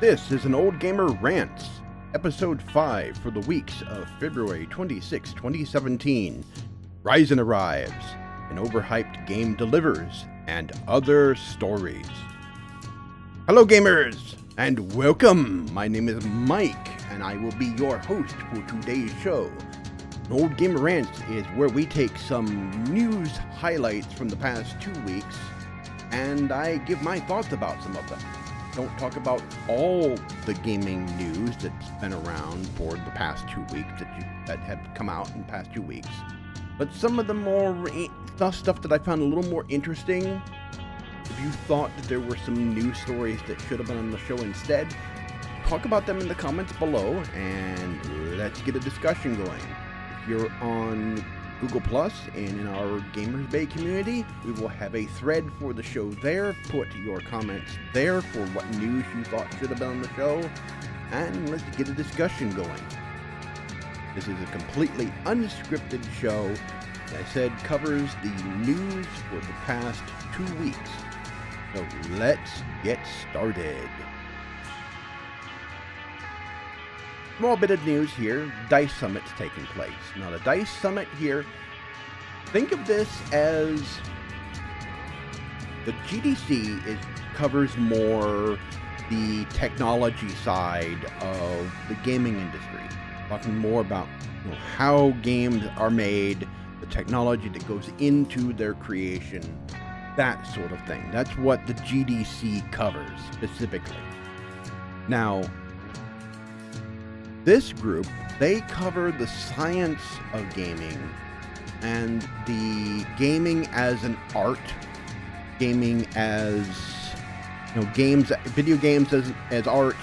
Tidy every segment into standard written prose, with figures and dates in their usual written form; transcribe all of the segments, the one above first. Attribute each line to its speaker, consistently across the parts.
Speaker 1: This is an Old Gamer Rants, episode 5 for the weeks of February 26, 2017. Ryzen arrives, an overhyped game delivers, and other stories. Hello gamers, and welcome! My name is Mike, and I will be your host for today's show. An Old Gamer Rants is where we take some news highlights from the past 2 weeks, and I give my thoughts about some of them. Don't talk about all the gaming news that's been around for the past 2 weeks that have come out in the past 2 weeks, but some of the more stuff that I found a little more interesting. If you thought that there were some news stories that should have been on the show instead, talk about them in the comments below and let's get a discussion going. If you're on Google Plus and in our Gamers Bay community, we will have a thread for the show there. Put your comments there for what news you thought should have been on the show, and let's get a discussion going. This is a completely unscripted show, as I said, covers the news for the past 2 weeks. So let's get started. Small bit of news here, D.I.C.E. Summit's taking place. Now the D.I.C.E. Summit here, think of this as the GDC covers more the technology side of the gaming industry. Talking more about how games are made, the technology that goes into their creation, that sort of thing. That's what the GDC covers specifically. Now, this group, they cover the science of gaming and the gaming as an art, gaming as, video games as art,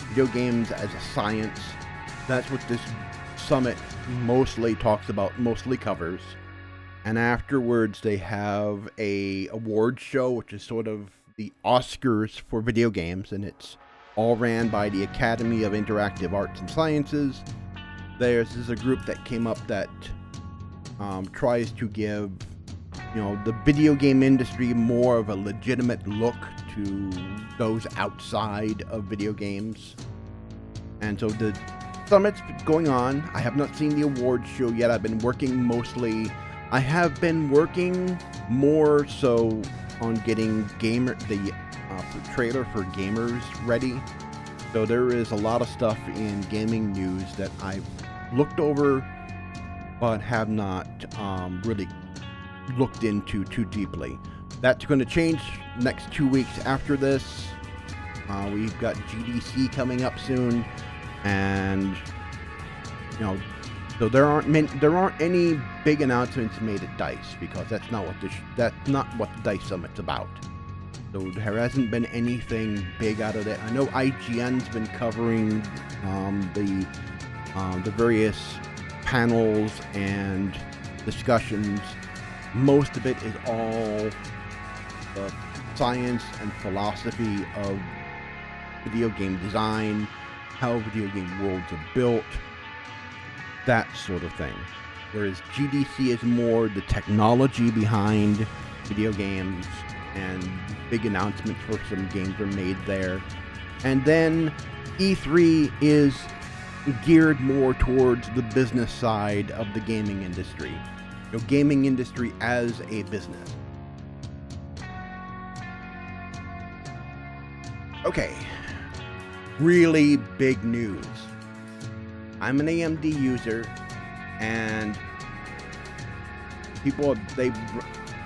Speaker 1: video games as a science. That's what this summit mostly talks about, mostly covers. And afterwards they have a award show, which is sort of the Oscars for video games, and it's all ran by the Academy of Interactive Arts and Sciences. This is a group that came up that tries to give, the video game industry more of a legitimate look to those outside of video games. And so the summit's going on. I have not seen the awards show yet. I have been working more so on getting the trailer for gamers ready. So there is a lot of stuff in gaming news that I've looked over but have not really looked into too deeply. That's going to change next 2 weeks after this. We've got GDC coming up soon, and so there aren't any big announcements made at D.I.C.E. because that's not what the D.I.C.E. Summit's about. So there hasn't been anything big out of it. I know IGN's been covering the various panels and discussions. Most of it is all the science and philosophy of video game design, how video game worlds are built, that sort of thing. Whereas GDC is more the technology behind video games, and big announcements for some games are made there. And then E3 is geared more towards the business side of the gaming industry. Gaming industry as a business. Okay, really big news. I'm an AMD user, and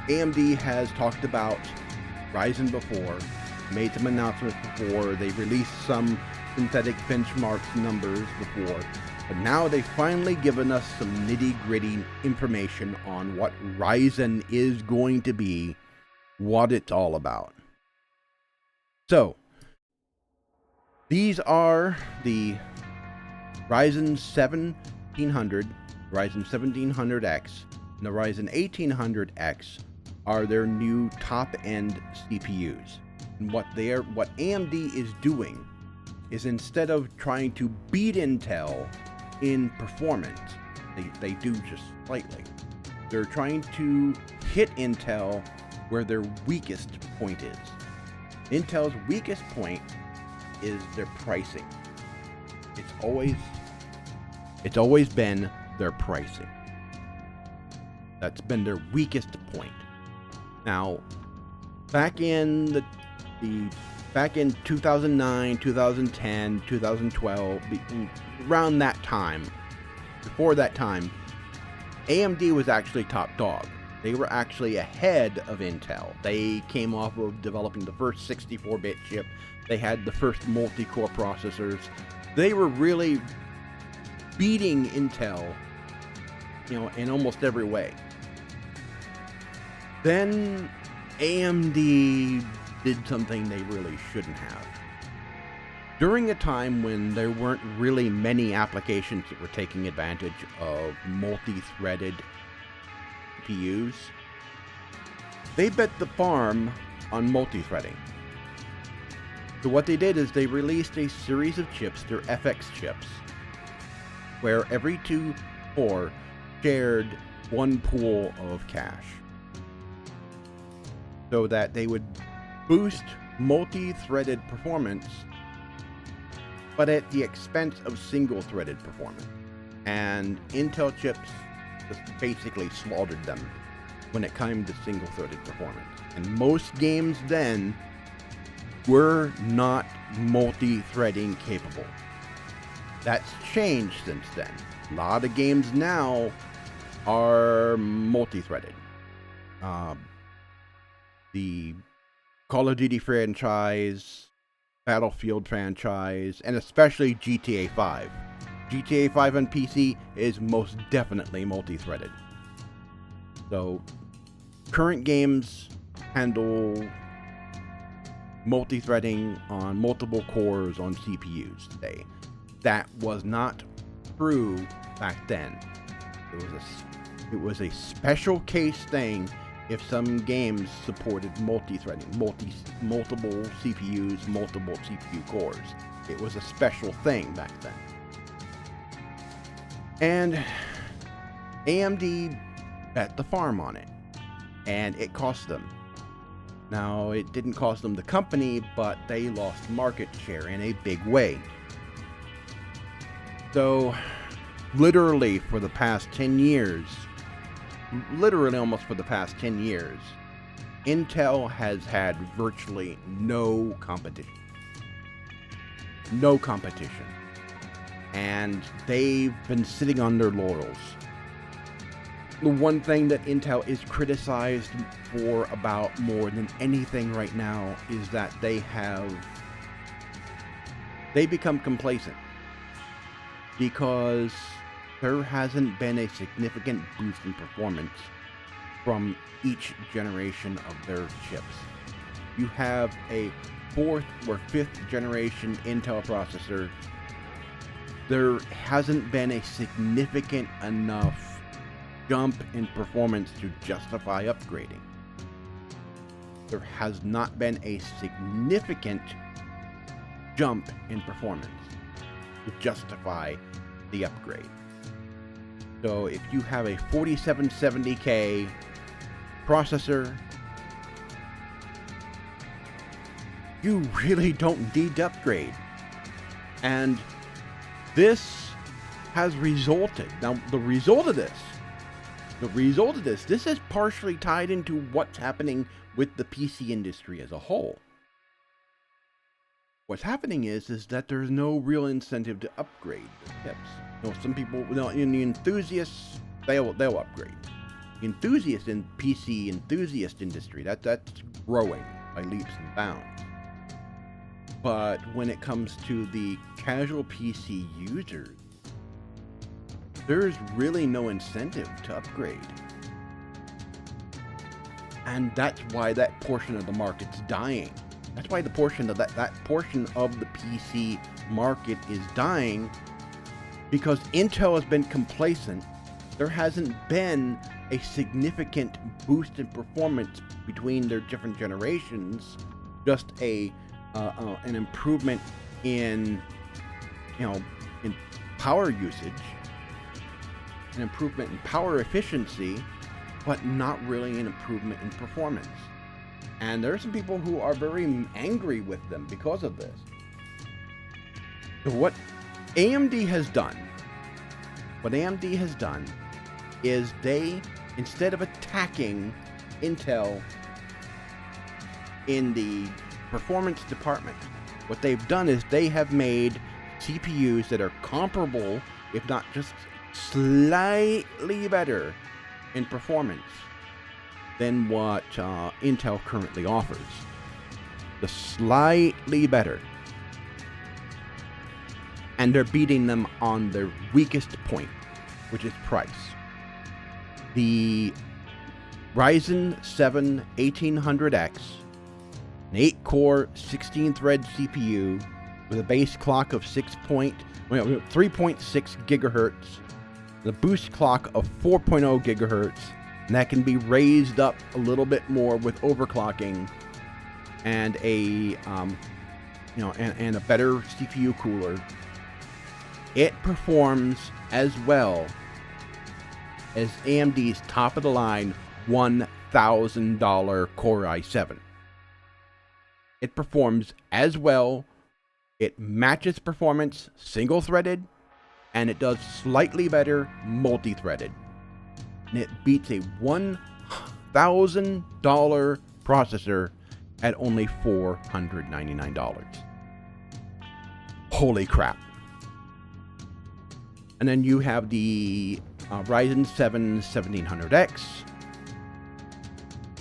Speaker 1: AMD has talked about Ryzen before, made some announcements before, they released some synthetic benchmarks numbers before, but now they've finally given us some nitty-gritty information on what Ryzen is going to be, what it's all about. So, these are the Ryzen 1700, Ryzen 1700X, and the Ryzen 1800X are their new top-end CPUs. And what AMD is doing is, instead of trying to beat Intel in performance, they do just slightly. They're trying to hit Intel where their weakest point is. Intel's weakest point is their pricing. It's always been their pricing. That's been their weakest point. Now, back in back in 2009, 2010, 2012, around that time, before that time, AMD was actually top dog. They were actually ahead of Intel. They came off of developing the first 64-bit chip. They had the first multi-core processors. They were really beating Intel, in almost every way. Then AMD did something they really shouldn't have. During a time when there weren't really many applications that were taking advantage of multi-threaded CPUs, they bet the farm on multi-threading. So what they did is they released a series of chips, their FX chips, where every two core shared one pool of cache, so that they would boost multi-threaded performance, but at the expense of single-threaded performance. And Intel chips just basically slaughtered them when it came to single-threaded performance. And most games then were not multi-threading capable. That's changed since then. A lot of games now are multi-threaded. The Call of Duty franchise, Battlefield franchise, and especially GTA 5. GTA 5 on PC is most definitely multi-threaded. So, current games handle multi-threading on multiple cores on CPUs today. That was not true back then. It was a special case thing if some games supported multi-threading, multiple CPUs, multiple CPU cores. It was a special thing back then. And AMD bet the farm on it, and it cost them. Now, it didn't cost them the company, but they lost market share in a big way. So, literally for the past 10 years, almost for the past 10 years, Intel has had virtually no competition. No competition. And they've been sitting on their laurels. The one thing that Intel is criticized for about more than anything right now is that they become complacent, because there hasn't been a significant boost in performance from each generation of their chips. You have a 4th or 5th generation Intel processor. There hasn't been a significant enough jump in performance to justify upgrading. There has not been a significant jump in performance to justify the upgrade. So if you have a 4770K processor, you really don't need to upgrade. And this has resulted. Now, the result of this, this is partially tied into what's happening with the PC industry as a whole. What's happening is that there's no real incentive to upgrade the chips. Some people, in the enthusiasts, they'll upgrade. The enthusiast in PC enthusiast industry, that's growing by leaps and bounds. But when it comes to the casual PC users, there's really no incentive to upgrade. And that's why that portion of the market's dying. That's why the portion of that portion of the PC market is dying, because Intel has been complacent. There hasn't been a significant boost in performance between their different generations. Just an improvement in in power usage, an improvement in power efficiency, but not really an improvement in performance. And there are some people who are very angry with them because of this. So what AMD has done is they, instead of attacking Intel in the performance department, what they've done is they have made CPUs that are comparable, if not just slightly better in performance than what Intel currently offers. The slightly better. And they're beating them on their weakest point, which is price. The Ryzen 7 1800X, an 8-core, 16-thread CPU with a base clock of 3.6 gigahertz, the boost clock of 4.0 gigahertz, and that can be raised up a little bit more with overclocking, and a and a better CPU cooler. It performs as well as AMD's top-of-the-line $1,000 Core i7. It performs as well. It matches performance single-threaded, and it does slightly better multi-threaded. And it beats a $1,000 processor at only $499. Holy crap. And then you have the Ryzen 7 1700X.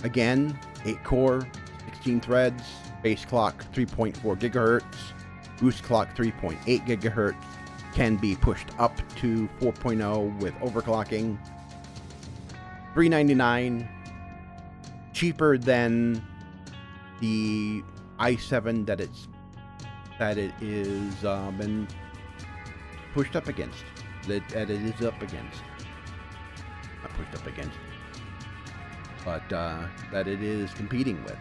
Speaker 1: Again, 8-core, 16 threads, base clock 3.4 gigahertz, boost clock 3.8 gigahertz, can be pushed up to 4.0 with overclocking. $399, cheaper than the i7 that it is been pushed up against. That it is up against. Not pushed up against, but that it is competing with.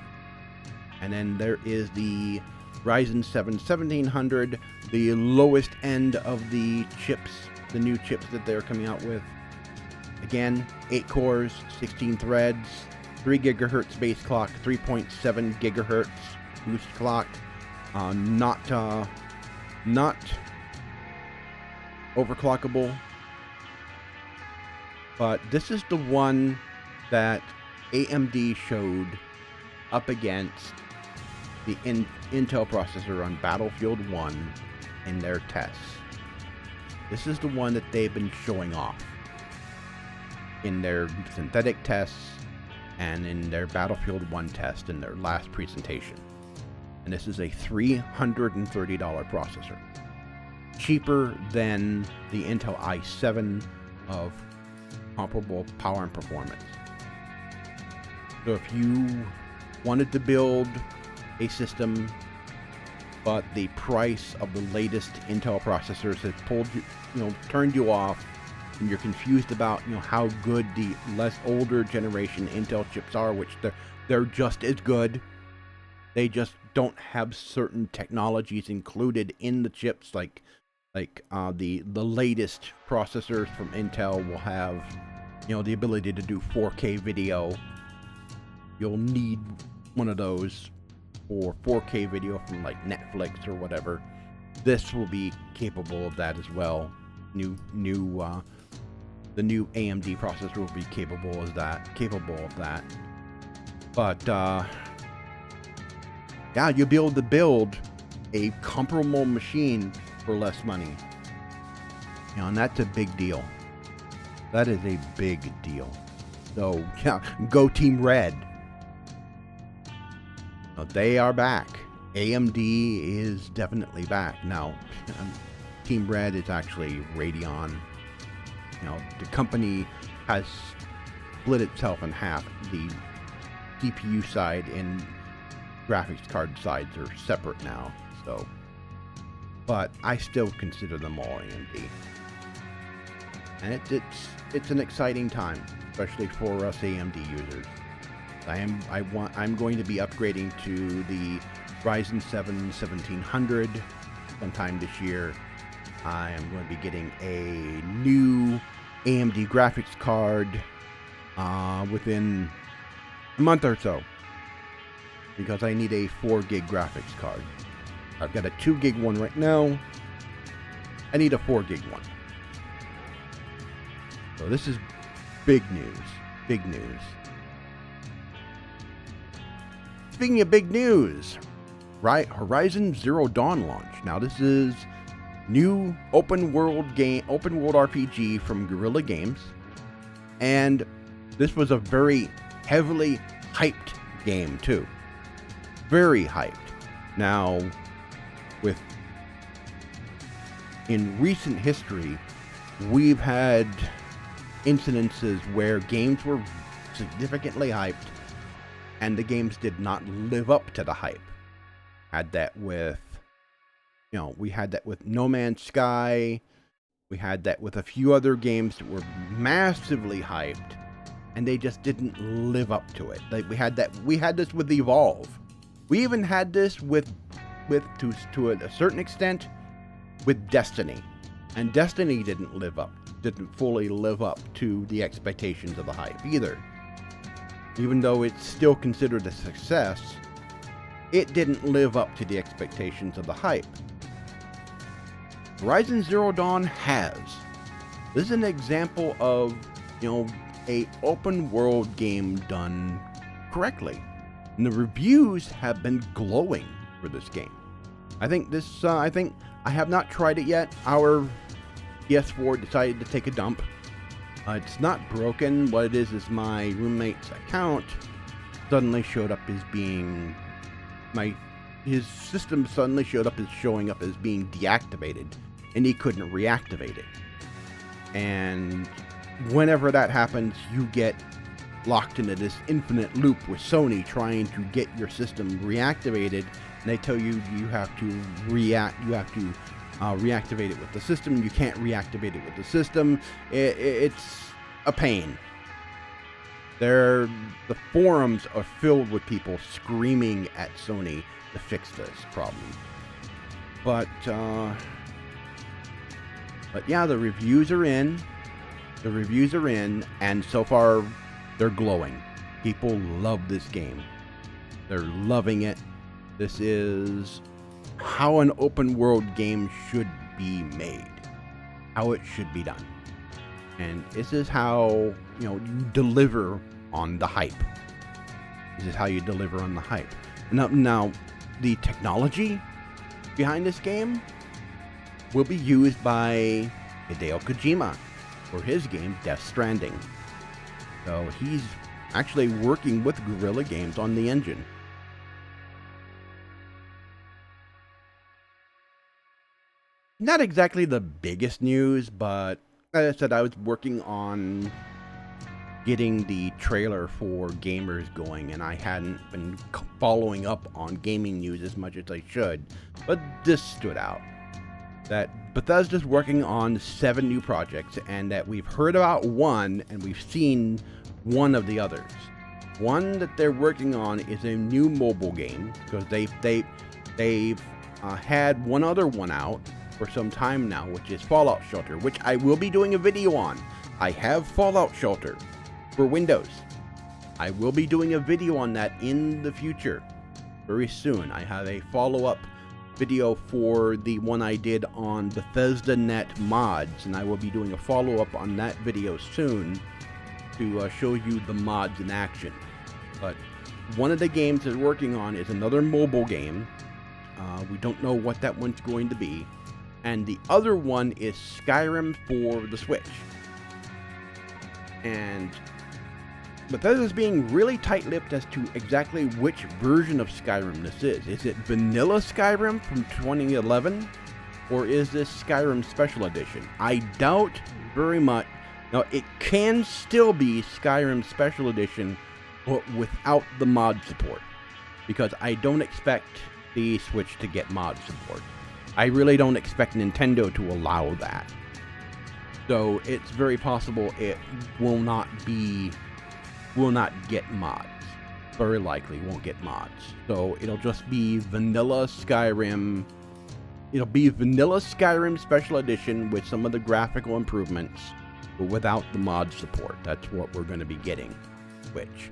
Speaker 1: And then there is the Ryzen 7 1700, the lowest end of the chips, the new chips that they're coming out with. Again, 8 cores, 16 threads, 3 gigahertz base clock, 3.7 gigahertz boost clock. Not overclockable, but this is the one that AMD showed up against the Intel processor on Battlefield 1 in their tests. This is the one that they've been showing off in their synthetic tests and in their Battlefield 1 test in their last presentation. And this is a $330 processor. Cheaper than the Intel i7 of comparable power and performance. So if you wanted to build a system, but the price of the latest Intel processors has pulled you, turned you off, and you're confused about, how good the less older generation Intel chips are, which they're just as good. They just don't have certain technologies included in the chips, like the latest processors from Intel will have, the ability to do 4K video. You'll need one of those for 4K video from like Netflix or whatever. This will be capable of that as well. The new AMD processor will be capable of that. But yeah, you'll be able to build a comparable machine for less money. And that's a big deal. That is a big deal. So yeah, go Team Red. They are back. AMD is definitely back. Now, Team Red is actually Radeon. The company has split itself in half. The CPU side and graphics card sides are separate now. So, but I still consider them all AMD. And it's an exciting time, especially for us AMD users. I'm going to be upgrading to the Ryzen 7 1700 sometime this year. I am going to be getting a new AMD graphics card within a month or so, because I need a 4 gig graphics card. I've got a 2 gig one right now, I need a 4 gig one. So this is big news. Big news. Speaking of big news, Horizon Zero Dawn launch. Now this is new open world RPG from Guerrilla Games, and this was a very heavily hyped game too. Very hyped. Now, in recent history, we've had incidences where games were significantly hyped and the games did not live up to the hype. Had that with, we had that with No Man's Sky. We had that with a few other games that were massively hyped and they just didn't live up to it. Like we had this with Evolve. We even had this with to a certain extent with Destiny. And Destiny didn't fully live up to the expectations of the hype either. Even though it's still considered a success, it didn't live up to the expectations of the hype. Horizon Zero Dawn has. This is an example of, a open world game done correctly. And the reviews have been glowing for this game. I have not tried it yet. Our PS4 decided to take a dump. It's not broken. What it is my roommate's account suddenly showed up as being his system suddenly showing up as being deactivated, and he couldn't reactivate it. And whenever that happens, you get locked into this infinite loop with Sony trying to get your system reactivated, and they tell you have to reactivate it with the system. You can't reactivate it with the system. It's a pain. The forums are filled with people screaming at Sony to fix this problem. But yeah, the reviews are in. And so far, they're glowing. People love this game. They're loving it. This is how an open world game should be made. How it should be done. And this is how, you deliver on the hype. This is how you deliver on the hype. Now, the technology behind this game will be used by Hideo Kojima for his game Death Stranding. So he's actually working with Guerrilla Games on the engine. Not exactly the biggest news, but as I said, I was working on getting the trailer for Gamers going, and I hadn't been following up on gaming news as much as I should. But this stood out. That Bethesda's working on 7 new projects, and that we've heard about one, and we've seen one of the others. One that they're working on is a new mobile game, because they've had one other one out for some time now, which is Fallout Shelter, which I will be doing a video on. I have Fallout Shelter for Windows. I will be doing a video on that in the future, very soon. I have a follow-up video for the one I did on Bethesda Net mods, and I will be doing a follow-up on that video soon to show you the mods in action. But one of the games they're working on is another mobile game. We don't know what that one's going to be. And the other one is Skyrim for the Switch. And Bethesda's being really tight-lipped as to exactly which version of Skyrim this is. Is it vanilla Skyrim from 2011? Or is this Skyrim Special Edition? I doubt very much. Now, it can still be Skyrim Special Edition, but without the mod support. Because I don't expect the Switch to get mod support. I really don't expect Nintendo to allow that. So it's very possible it will not get mods. Very likely won't get mods. So it'll just be vanilla Skyrim. It'll be vanilla Skyrim Special Edition with some of the graphical improvements, but without the mod support. That's what we're going to be getting. Which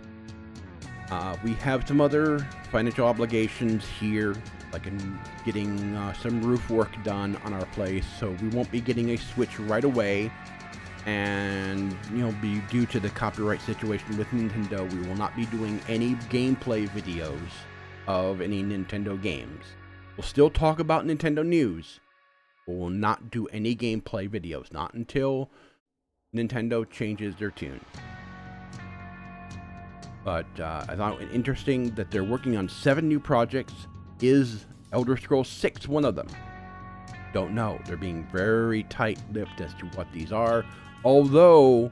Speaker 1: we have some other financial obligations here like getting some roof work done on our place, so we won't be getting a Switch right away. And, be due to the copyright situation with Nintendo, we will not be doing any gameplay videos of any Nintendo games. We'll still talk about Nintendo news, but we'll not do any gameplay videos, not until Nintendo changes their tune. But I thought it interesting that they're working on 7 new projects. Is Elder Scrolls 6 one of them? Don't know. They're being very tight-lipped as to what these are. Although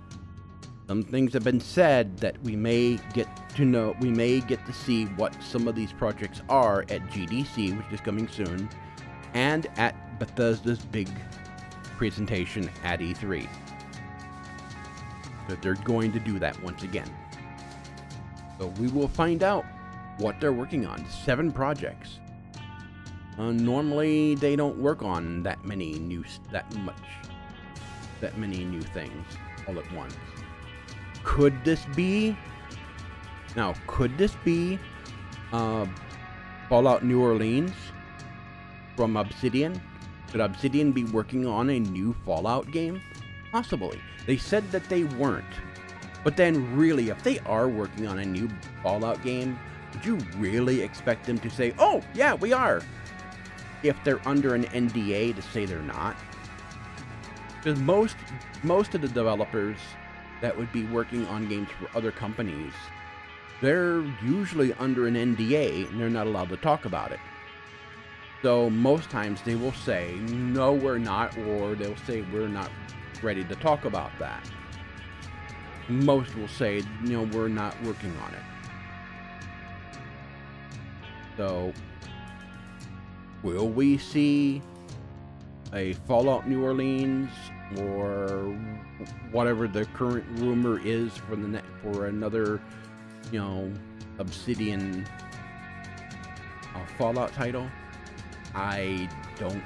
Speaker 1: some things have been said that we may get to see what some of these projects are at GDC, which is coming soon, and at Bethesda's big presentation at E3. That they're going to do that once again. So we will find out what they're working on. 7 projects. Normally they don't work on that many new things all at once. Could this be Fallout New Orleans from Obsidian? Could Obsidian be working on a new Fallout game? Possibly. They said that they weren't. But then really, if they are working on a new Fallout game, would you really expect them to say, "Oh, yeah, we are," if they're under an NDA to say they're not? Because most of the developers that would be working on games for other companies, they're usually under an NDA and they're not allowed to talk about it. So most times they will say, "No, we're not," or they'll say, "We're not ready to talk about that." Most will say, "We're not working on it." So, will we see a Fallout New Orleans or whatever the current rumor is for another, Obsidian Fallout title? I don't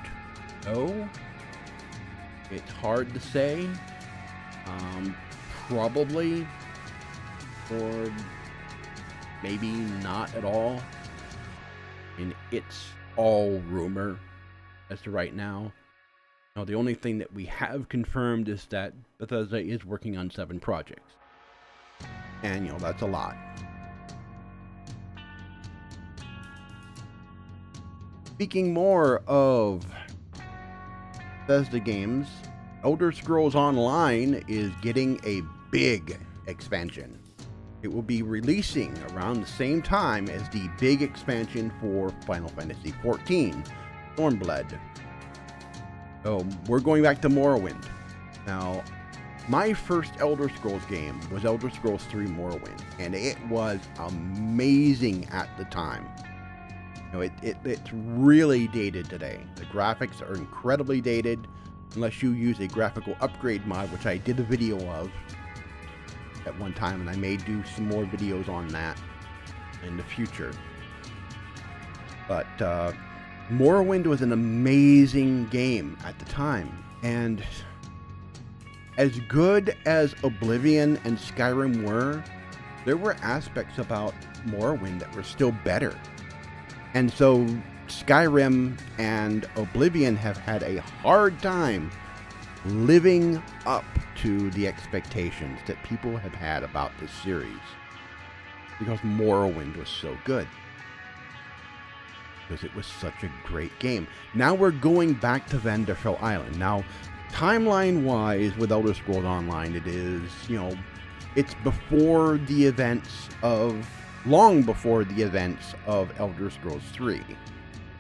Speaker 1: know. It's hard to say. Probably, or maybe not at all. And it's all rumor as to right now. Now, the only thing that we have confirmed is that Bethesda is working on 7 projects. And, that's a lot. Speaking more of Bethesda games, Elder Scrolls Online is getting a big expansion. It will be releasing around the same time as the big expansion for Final Fantasy XIV, Stormblood. So we're going back to Morrowind. Now, my first Elder Scrolls game was Elder Scrolls 3 Morrowind, and it was amazing at the time. It's really dated today. The graphics are incredibly dated, unless you use a graphical upgrade mod, which I did a video of at one time, and I may do some more videos on that in the future. But Morrowind was an amazing game at the time, and as good as Oblivion and Skyrim were, there were aspects about Morrowind that were still better. And so Skyrim and Oblivion have had a hard time living up to the expectations that people have had about this series, because Morrowind was so good, because it was such a great game. Now we're going back to Vanderfell Island. Now, timeline-wise with Elder Scrolls Online, it is, it's before the events of, long before the events of Elder Scrolls 3.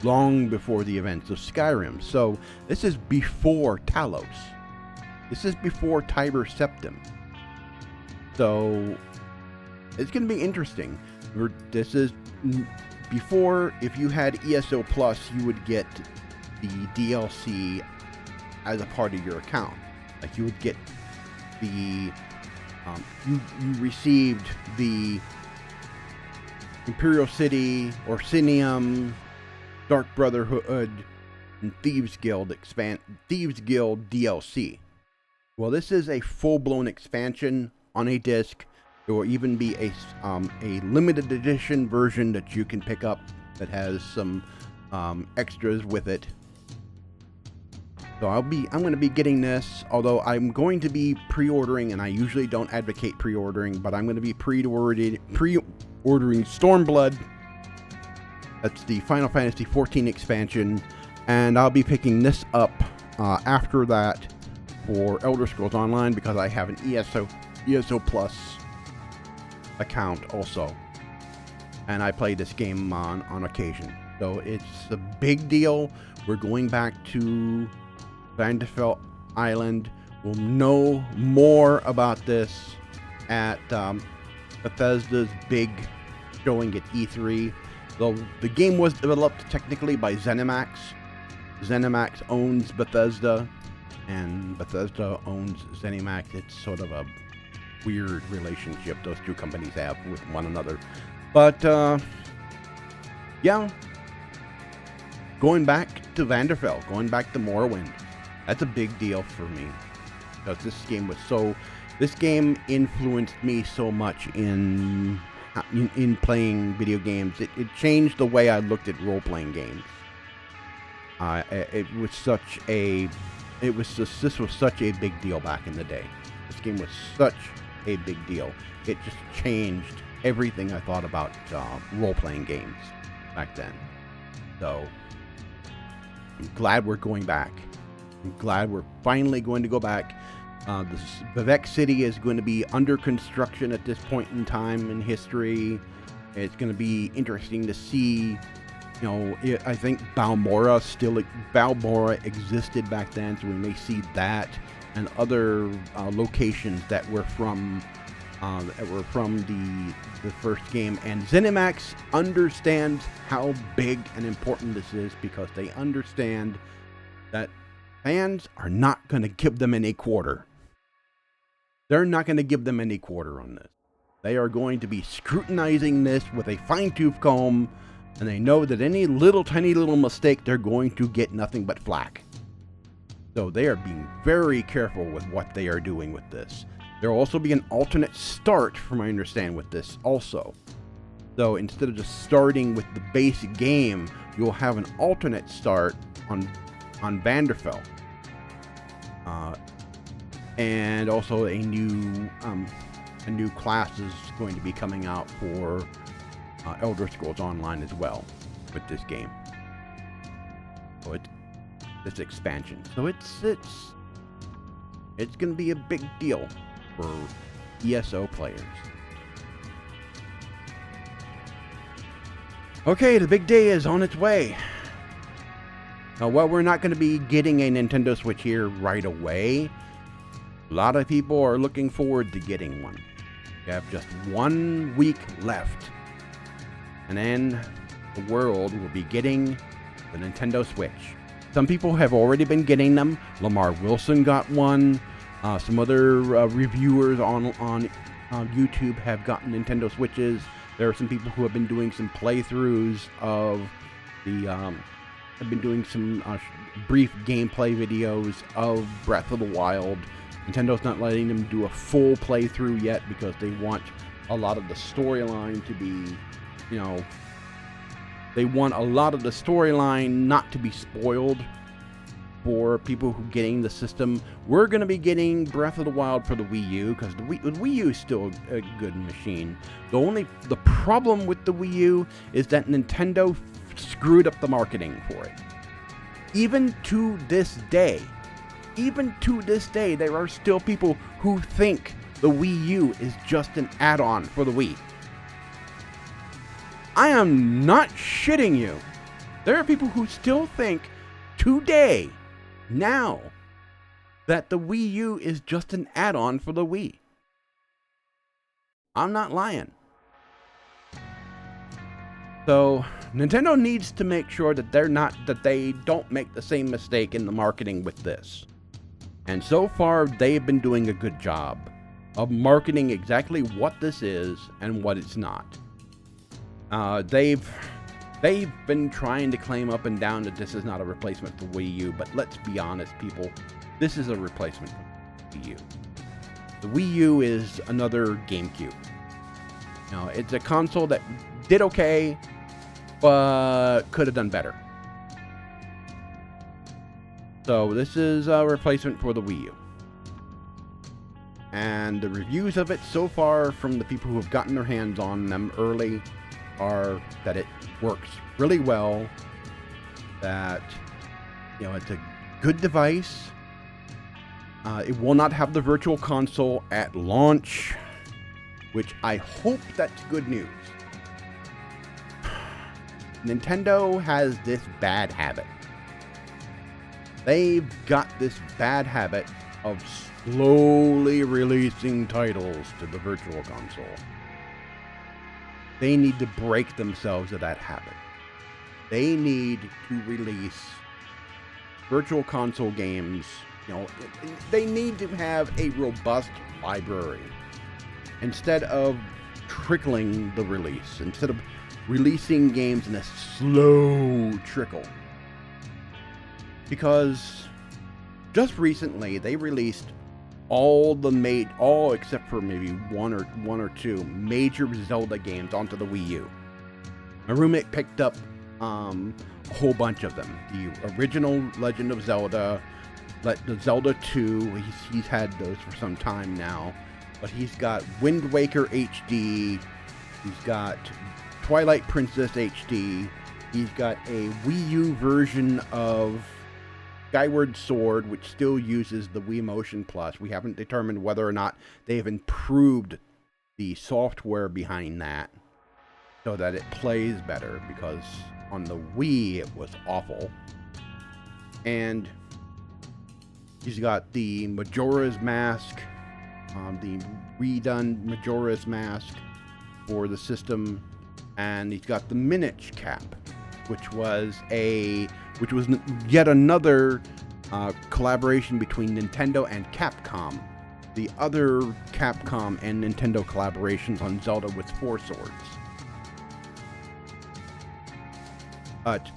Speaker 1: Long before the events of Skyrim. So this is before Talos. This is before Tiber Septim. So it's going to be interesting. This is before, if you had ESO Plus, you would get the DLC as a part of your account. Like, you would get the you received the Imperial City, Orsinium, Dark Brotherhood, and Thieves Guild DLC. Well, this is a full-blown expansion on a disc. There will even be a limited edition version that you can pick up that has some extras with it. So I'm going to be getting this, although I'm going to be pre-ordering, and I usually don't advocate pre-ordering, but I'm going to be pre-ordering Stormblood. That's the Final Fantasy XIV expansion, and I'll be picking this up after that for Elder Scrolls Online because I have an ESO Plus account also, and I play this game on occasion. So it's a big deal. We're going back to Vanderfell Island. We'll know more about this at Bethesda's big showing at E3. Though the game was developed technically by ZeniMax. ZeniMax owns Bethesda, and Bethesda owns ZeniMax. It's sort of a weird relationship those two companies have with one another. But yeah, going back to Vanderfell, going back to Morrowind. That's a big deal for me because this game influenced me so much in playing video games. It changed the way I looked at role-playing games. This was such a big deal back in the day. This game was such a big deal. It just changed everything I thought about role-playing games back then. So I'm glad we're going back. I'm glad we're finally going to go back. Vivek City is going to be under construction at this point in time in history. It's going to be interesting to see. I think Balmora existed back then, so we may see that and other locations that were from the first game. And ZeniMax understands how big and important this is because they understand that fans are not going to give them any quarter. They're not going to give them any quarter on this. They are going to be scrutinizing this with a fine-tooth comb, and they know that any tiny little mistake, they're going to get nothing but flack. So they are being very careful with what they are doing with this. There will also be an alternate start, from what I understand, with this also. So instead of just starting with the basic game, you'll have an alternate start on Vanderfell. And also a new class is going to be coming out for Elder Scrolls Online as well with this game. So it's expansion. So it's going to be a big deal for ESO players. Okay, the big day is on its way. Now, while we're not going to be getting a Nintendo Switch here right away, a lot of people are looking forward to getting one. We have just 1 week left, and then the world will be getting the Nintendo Switch. Some people have already been getting them. Lamar Wilson got one. Some other reviewers on YouTube have gotten Nintendo Switches. There are some people who have been doing some playthroughs of have been doing some brief gameplay videos of Breath of the Wild. Nintendo not letting them do a full playthrough yet because they want a lot of the storyline to be, they want a lot of the storyline not to be spoiled for people who are getting the system. We're going to be getting Breath of the Wild for the Wii U because the Wii U is still a good machine. The problem with the Wii U is that Nintendo screwed up the marketing for it. Even to this day, there are still people who think the Wii U is just an add-on for the Wii. I am not shitting you. There are people who still think today, now, that the Wii U is just an add-on for the Wii. I'm not lying. So Nintendo needs to make sure that they don't make the same mistake in the marketing with this. And so far, they've been doing a good job of marketing exactly what this is and what it's not. They've been trying to claim up and down that this is not a replacement for Wii U, but let's be honest, people, this is a replacement for Wii U. The Wii U is another GameCube. It's a console that did okay, but could have done better. So this is a replacement for the Wii U. And the reviews of it so far from the people who have gotten their hands on them early are that it works really well, that, you know, it's a good device. It will not have the Virtual Console at launch, which I hope that's good news. Nintendo has this bad habit. They've got this bad habit of slowly releasing titles to the Virtual Console. They need to break themselves of that habit. They need to release Virtual Console games. You know, they need to have a robust library instead of trickling the release, instead of releasing games in a slow trickle. Because just recently they released all except for maybe one or two major Zelda games onto the Wii U. My roommate picked up a whole bunch of them. The original Legend of Zelda, the Zelda 2, he's had those for some time now, but he's got Wind Waker HD, he's got Twilight Princess HD, he's got a Wii U version of Skyward Sword, which still uses the Wii Motion Plus. We haven't determined whether or not they've improved the software behind that so that it plays better, because on the Wii it was awful. And he's got the Majora's Mask, the redone Majora's Mask for the system, and he's got the Minish Cap, which was yet another collaboration between Nintendo and Capcom. The other Capcom and Nintendo collaborations on Zelda with 4 swords. But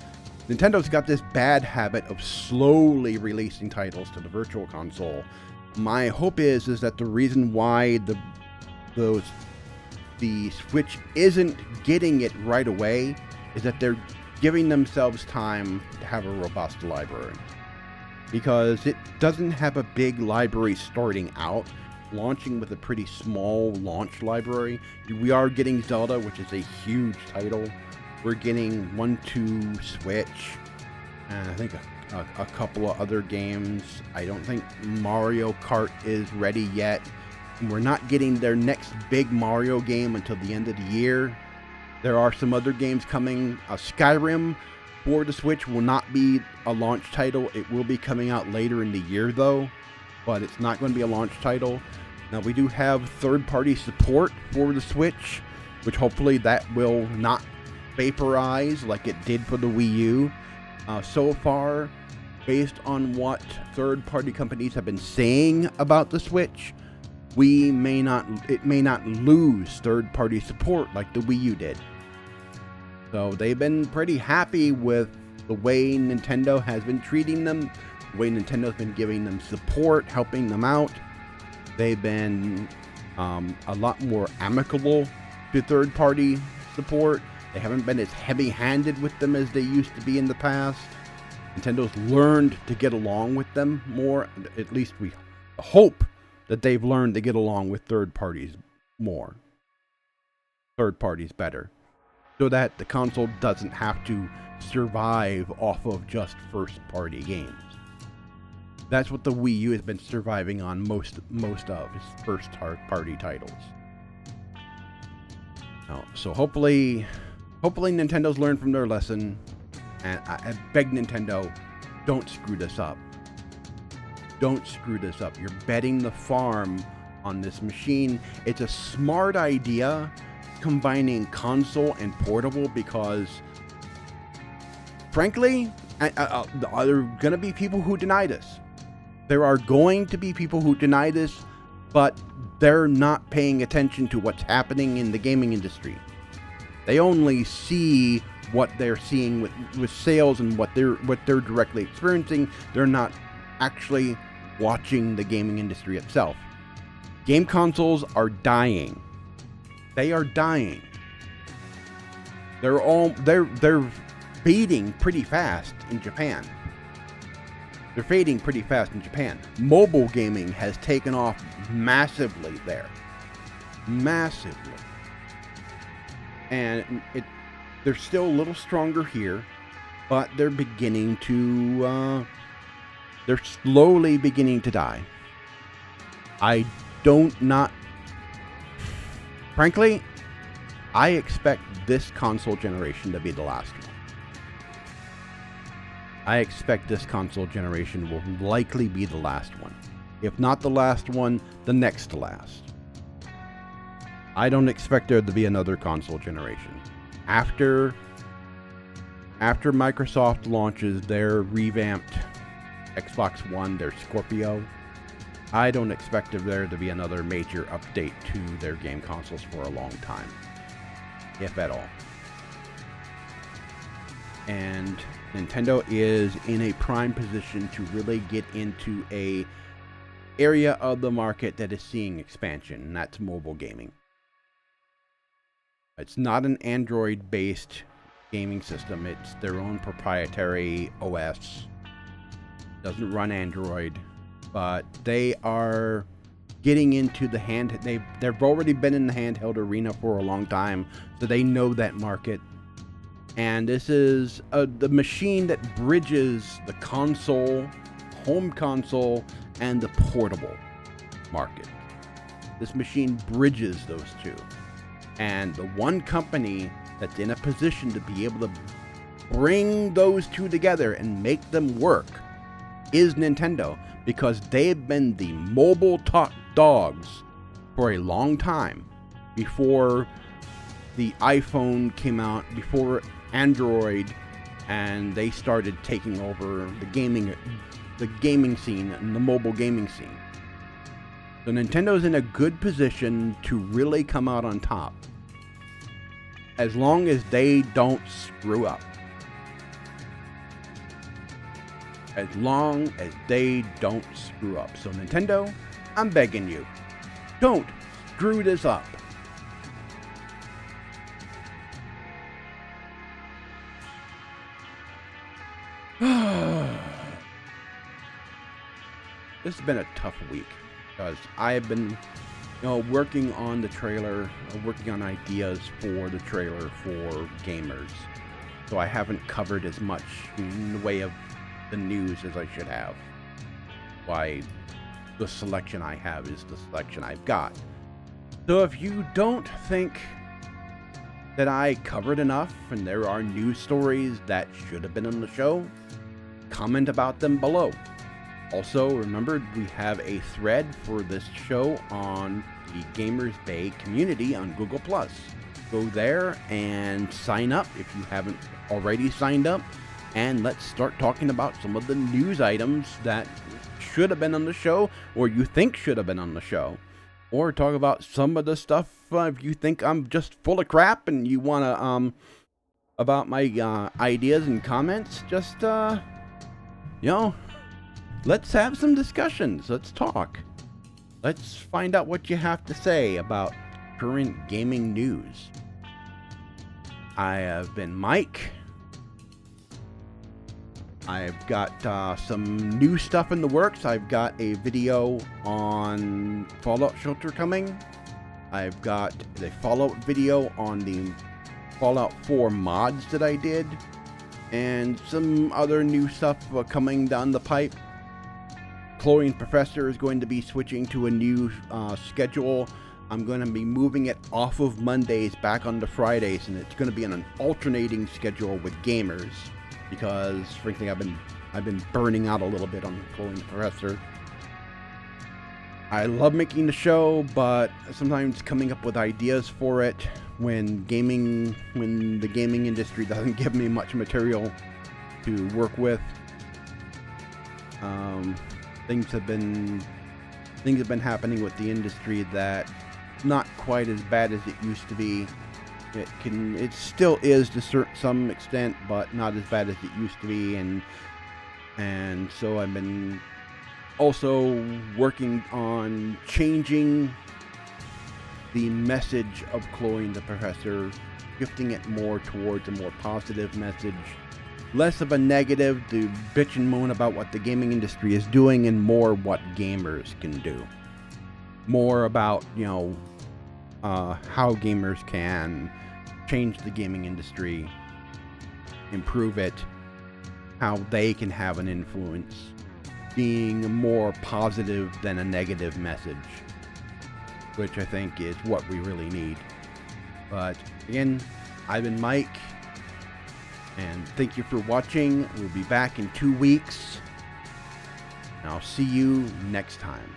Speaker 1: Nintendo's got this bad habit of slowly releasing titles to the Virtual Console. My hope is that the reason why the Switch isn't getting it right away is that they're giving themselves time to have a robust library, because it doesn't have a big library starting out, launching with a pretty small launch library. We are getting Zelda, which is a huge title. We're getting 1-2 Switch, and I think a couple of other games. I don't think Mario Kart is ready yet, and we're not getting their next big Mario game until the end of the year. There are some other games coming. Skyrim for the Switch will not be a launch title. It will be coming out later in the year, though, but it's not going to be a launch title. Now, we do have third-party support for the Switch, which hopefully that will not vaporize like it did for the Wii U. So far, based on what third-party companies have been saying about the Switch, it may not lose third-party support like the Wii U did. So they've been pretty happy with the way Nintendo has been treating them, the way Nintendo's been giving them support, helping them out. They've been a lot more amicable to third-party support. They haven't been as heavy-handed with them as they used to be in the past. Nintendo's learned to get along with them more. At least we hope that they've learned to get along with third parties more. Third parties better. So that the console doesn't have to survive off of just first-party games. That's what the Wii U has been surviving on most of its first-party titles. So hopefully Nintendo's learned from their lesson, and I beg Nintendo, don't screw this up. Don't screw this up. You're betting the farm on this machine. It's a smart idea combining console and portable, because frankly, there are going to be people who deny this. There are going to be people who deny this, but they're not paying attention to what's happening in the gaming industry. They only see what they're seeing with sales and what they're directly experiencing. They're not actually watching the gaming industry itself. Game consoles are dying. They are dying. They're beating pretty fast in Japan. they're fading pretty fast in Japan. Mobile gaming has taken off massively there. Massively. And they're still a little stronger here, but they're beginning to, they're slowly beginning to die. Frankly, I expect this console generation to be the last one. I expect this console generation will likely be the last one. If not the last one, the next to last. I don't expect there to be another console generation. After Microsoft launches their revamped Xbox One, their Scorpio, I don't expect there to be another major update to their game consoles for a long time, if at all. And Nintendo is in a prime position to really get into a area of the market that is seeing expansion, and that's mobile gaming. It's not an Android-based gaming system. It's their own proprietary OS. Doesn't run Android, but they are getting into the they've already been in the handheld arena for a long time, so they know that market. And this is the machine that bridges the console, home console, and the portable market. This machine bridges those two. And the one company that's in a position to be able to bring those two together and make them work is Nintendo, because they've been the mobile top dogs for a long time. Before the iPhone came out, before Android, and they started taking over the gaming scene and the mobile gaming scene. So Nintendo's in a good position to really come out on top, as long as they don't screw up. As long as they don't screw up. So Nintendo, I'm begging you, don't screw this up. This has been a tough week because I have been, working on the trailer, working on ideas for the trailer for gamers. So I haven't covered as much in the way of the news as I should have. Why the selection I have is the selection I've got. So if you don't think that I covered enough and there are news stories that should have been on the show, comment about them below. Also, remember, we have a thread for this show on the Gamers Bay community on Google+. Go there and sign up if you haven't already signed up, and let's start talking about some of the news items that should have been on the show, or you think should have been on the show. Or talk about some of the stuff if you think I'm just full of crap and you want to, about my ideas and comments, just, let's have some discussions. Let's talk. Let's find out what you have to say about current gaming news. I have been Mike. I've got some new stuff in the works. I've got a video on Fallout Shelter coming. I've got the Fallout video on the Fallout 4 mods that I did. And some other new stuff coming down the pipe. Chloe and Professor is going to be switching to a new schedule. I'm going to be moving it off of Mondays back onto Fridays, and it's going to be on an alternating schedule with gamers, because frankly I've been burning out a little bit on Chloe and Professor. I love making the show, but sometimes coming up with ideas for it when the gaming industry doesn't give me much material to work with. Things have been happening with the industry that not quite as bad as it used to be. It still is to some extent, but not as bad as it used to be, and so I've been also working on changing the message of Chloe and the Professor, shifting it more towards a more positive message, less of a negative to bitch and moan about what the gaming industry is doing and more what gamers can do. More about, how gamers can change the gaming industry, improve it, how they can have an influence, being more positive than a negative message, which I think is what we really need. But again, I've been Mike, and thank you for watching. We'll be back in 2 weeks, and I'll see you next time.